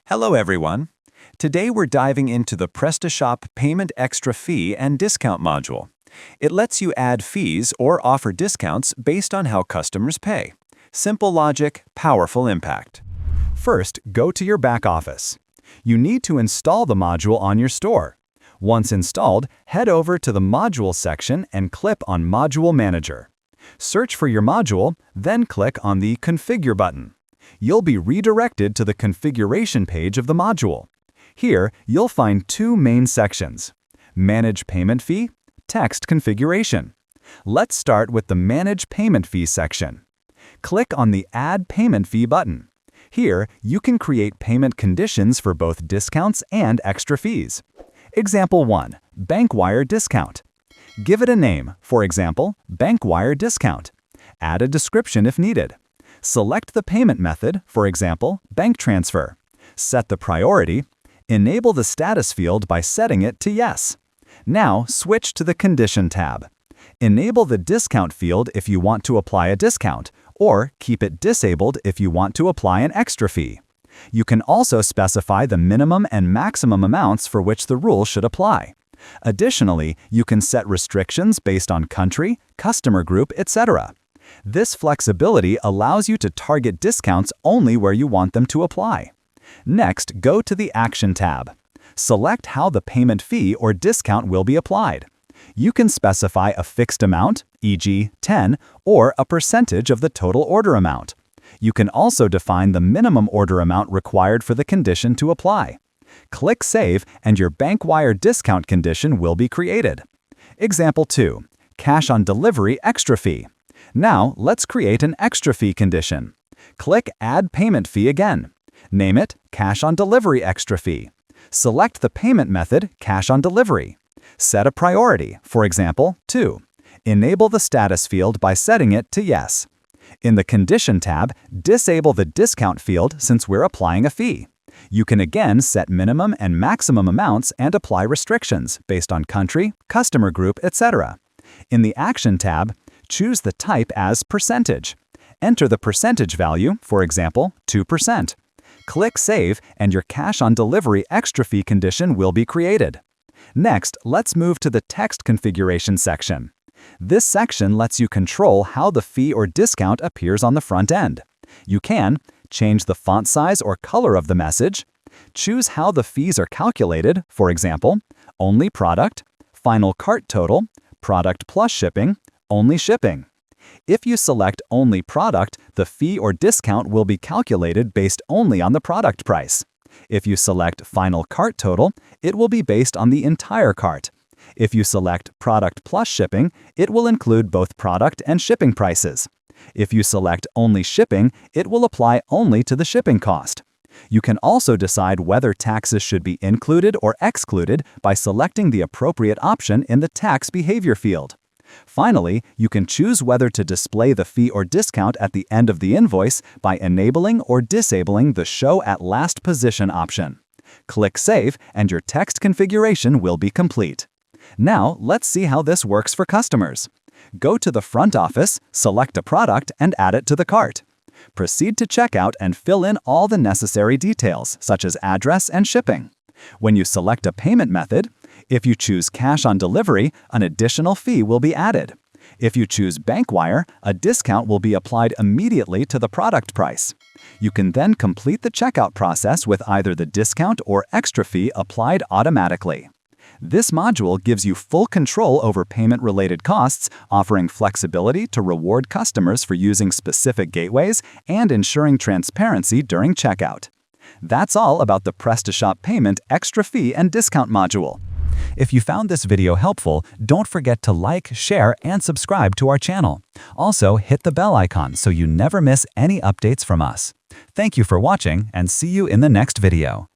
Hello everyone. Today we're diving into the PrestaShop Payment Extra Fee and Discount module. It lets you add fees or offer discounts based on how customers pay. Simple logic, powerful impact. First, go to your back office. You need to install the module on your store. Once installed, head over to the Module section and click on Module Manager. Search for your module, then click on the Configure button. You'll be redirected to the configuration page of the module. Here, you'll find two main sections: Manage Payment Fee, Text Configuration. Let's start with the Manage Payment Fee section. Click on the Add Payment Fee button. Here, you can create payment conditions for both discounts and extra fees. Example 1. Bank Wire Discount. Give it a name, for example, Bank Wire Discount. Add a description if needed. Select the payment method, for example, bank transfer. Set the priority. Enable the status field by setting it to Yes. Now, switch to the Condition tab. Enable the discount field if you want to apply a discount, or keep it disabled if you want to apply an extra fee. You can also specify the minimum and maximum amounts for which the rule should apply. Additionally, you can set restrictions based on country, customer group, etc. This flexibility allows you to target discounts only where you want them to apply. Next, go to the Action tab. Select how the payment fee or discount will be applied. You can specify a fixed amount, e.g., 10, or a percentage of the total order amount. You can also define the minimum order amount required for the condition to apply. Click Save and your bank wire discount condition will be created. Example 2. Cash on Delivery Extra Fee. Now, let's create an extra fee condition. Click Add Payment Fee again. Name it Cash on Delivery Extra Fee. Select the payment method Cash on Delivery. Set a priority, for example, 2. Enable the status field by setting it to Yes. In the Condition tab, disable the discount field since we're applying a fee. You can again set minimum and maximum amounts and apply restrictions based on country, customer group, etc. In the Action tab, choose the type as percentage. Enter the percentage value, for example, 2%. Click Save and your Cash on Delivery Extra Fee condition will be created. Next, let's move to the Text Configuration section. This section lets you control how the fee or discount appears on the front end. You can change the font size or color of the message, choose how the fees are calculated, for example, only product, final cart total, product plus shipping, only shipping. If you select only product, the fee or discount will be calculated based only on the product price. If you select final cart total, it will be based on the entire cart. If you select product plus shipping, it will include both product and shipping prices. If you select only shipping, it will apply only to the shipping cost. You can also decide whether taxes should be included or excluded by selecting the appropriate option in the Tax Behavior field. Finally, you can choose whether to display the fee or discount at the end of the invoice by enabling or disabling the Show at Last Position option. Click Save and your text configuration will be complete. Now, let's see how this works for customers. Go to the front office, select a product, and add it to the cart. Proceed to checkout and fill in all the necessary details, such as address and shipping. When you select a payment method, if you choose Cash on Delivery, an additional fee will be added. If you choose Bank Wire, a discount will be applied immediately to the product price. You can then complete the checkout process with either the discount or extra fee applied automatically. This module gives you full control over payment-related costs, offering flexibility to reward customers for using specific gateways and ensuring transparency during checkout. That's all about the PrestaShop Payment Extra Fee and Discount module. If you found this video helpful, don't forget to like, share, and subscribe to our channel. Also, hit the bell icon so you never miss any updates from us. Thank you for watching, and see you in the next video.